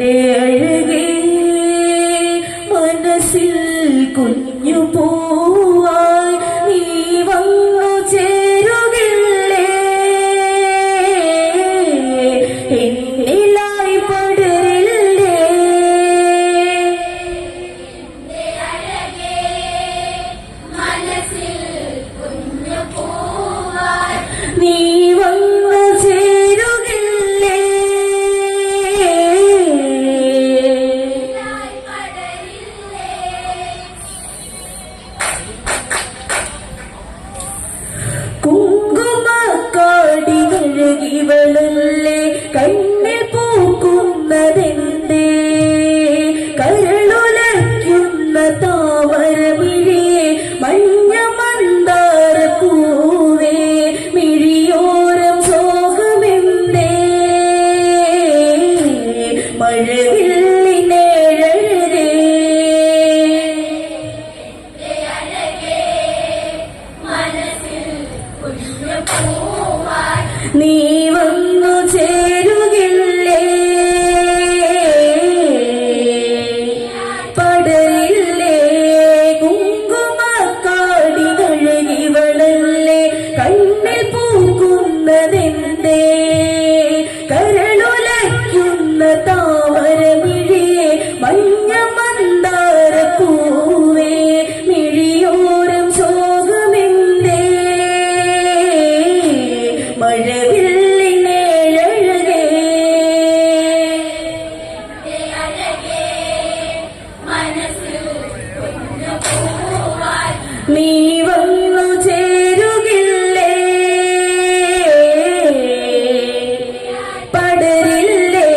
എന്റെ അഴകേ മനസ്സിൽ കുഞ്ഞു പൂവായി നീ വന്നു ചേരുകില്ലേ എന്നിലായി പടരില്ലേ നീ വന്നു ചേരുകില്ലേ കുങ്കുമക്കാടികളകിവളല്ലേ കണ്ണിൽ പൂക്കുന്നതെന്തേ കരളുലയ്ക്കുന്ന താമരമിഴിയെ മഞ്ഞ മന്ദാര പൂവേ മിഴിയോരം സോഹമെന്തേ മഴവില്ലിനേഴഴകേ നീ വന്നു ചേരുകില്ലേ പടരില്ലേ കുങ്കുമക്കാടികളകിവളല്ലേ കണ്ണിൽ പൂക്കുന്നതെന്തേ കരളുലയ്ക്കുന്ന താമരമിഴിയെ മഞ്ഞ മന്ദാര പൂവേ മിഴിയോരം ശോകമെന്തേ മഴവില്ലിനേഴഴകേ നീ വന്നു ചേരുകില്ലേ പടരില്ലേ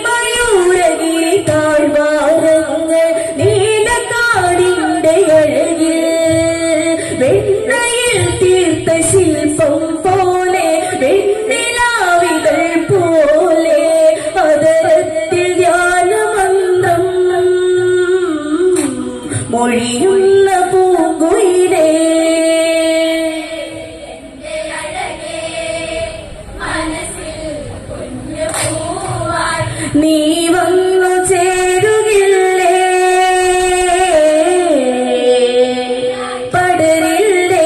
മയൂരഗിരി താഴ്വാരങ്ങൾ നീലക്കാടിന്റെ അഴകിൽ വെണ്ണയിൽ തീർത്ത ശില്പം പോലെ വെണ്ണിലാവികൾ പോലെ അതരത്തിൽ ധ്യാനമന്ത്രം മൊഴിയുന്ന പൂങ്കുയിലേ നീ വന്നു ചേരുകില്ലേ പടരില്ലേ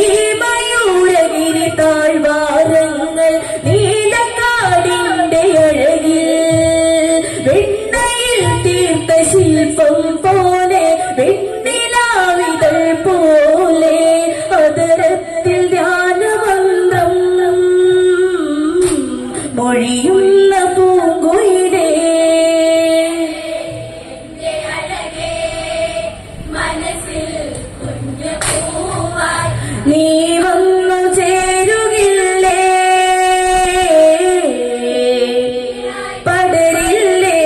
ഈ മയൂരഗിരി താഴ്വാരങ്ങൾ നീലക്കാടിന്റെ അഴകിൽ വെണ്ണയിൽ തീർത്ത ശില്പം പോലെ വെണ്ണിലാവിതൾ പോലെ അതരത്തിൽ ധ്യാനമന്ത്രം മൊഴിയുന്ന പൂങ്കുയിലേ നീ വന്നു ചേരുകില്ലേ പടരില്ലേ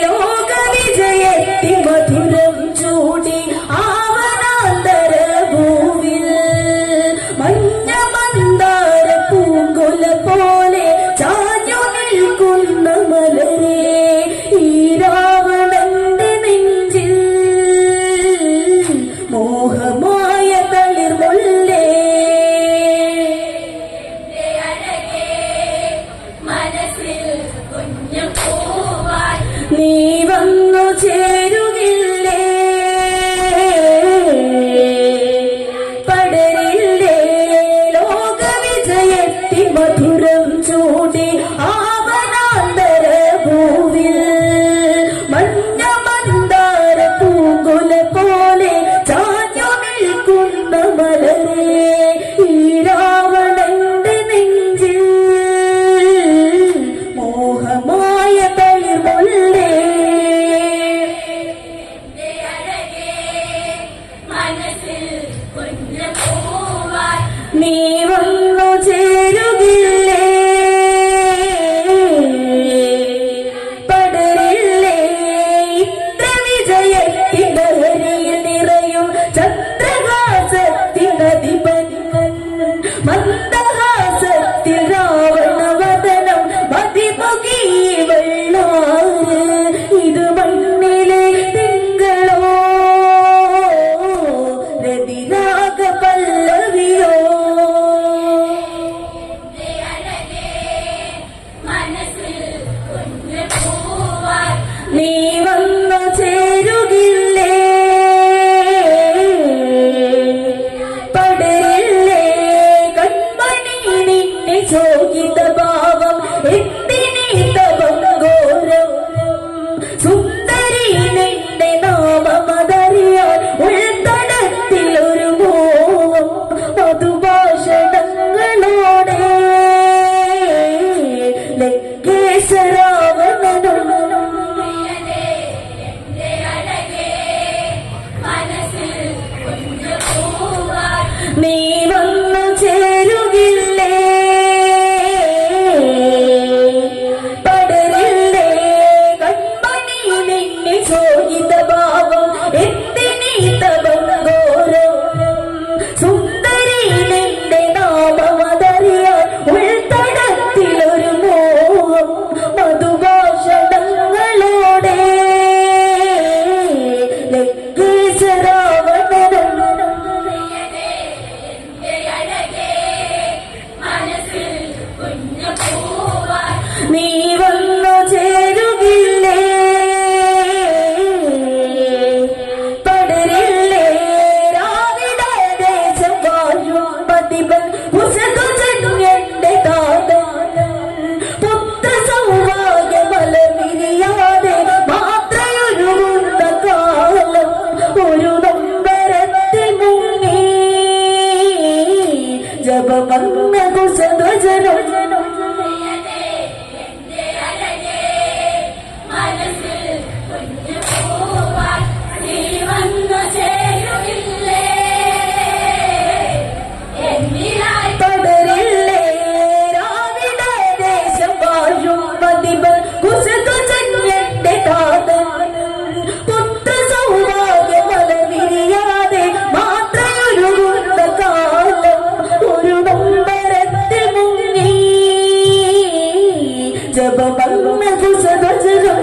ലോകവിജയത്തി മധുരം ചൂടി ആവനാന്തര ഭൂവിൽ മഞ്ഞ മന്ദാര പൂങ്കുല പോലെ ചാഞ്ഞു നിൽക്കുന്ന മലരേ ഈ രാവണന്റെ നെഞ്ചിൽ മോഹമായ തളിർമുല്ലേ നീ വന്നു ചേരുകില്ലേ പടരില്ലേ ലോകവിജയത്തി മധുരം ചൂടി ആവനാന്തര ഭൂവിൽ മഞ്ഞ മന്ദാര പൂങ്കുല പോലെ ചാഞ്ഞു നിൽക്കുന്ന മലരേ ഈ രാവണന്റെ നെഞ്ചിൽ മോഹമായ തളിർമുല്ലേ നീ വന്നു ചേരുകില്ലേ പടരില്ലേ കൺമണി നിന്നെ ചോദിത ഭാവം എന്തിനീ തപം ഘോരം സുന്ദരി നിന്റെ നാമമതറിയാൻ ഉൾത്തടത്തിലൊരു മോഹം മധുഭാഷണങ്ങളോടെ ലങ്കേശ്വരാവണനും നീ വന്നു ചേരുകില്ലേ പടരില്ലേ കൺമണി നിന്നെ ചോദിത ഭാവം എന്തിനീ തപം ഘോരം സുന്ദരി നിന്റെ നാമമതറിയാൻ ഉൾത്തടത്തിലൊരു മോഹം മധുഭാഷണങ്ങളോടെ ലങ്കേശ്വരാവണനും നീ വന്നു ചേരുകില്ലേ പടരില്ലേ രാവിലെ ദേശം വാഴും പതിവൻ ഉഷതുജന്യന്റെ താതൻ പുത്ര സൗഭാഗ്യമല വിരിയാതെ മാത്രയൊരുങ്ങുന്ന കാലം ഒരു നൊമ്പരത്തിൽ മുങ്ങി ജപമന്ന കുശധ്വജനം പടരില്ലേ രാവിലെ ദേശം വാഴും പതിവൻ കുശധ്വജന്യന്റെ താതൻ പുത്ര സൗഭാഗ്യമല വിരിയാതെ മാത്രയൊരുങ്ങുന്ന കാലം ഒരു നൊമ്പരത്തിൽ മുങ്ങി ജപമന്ന കുശധ്വജനം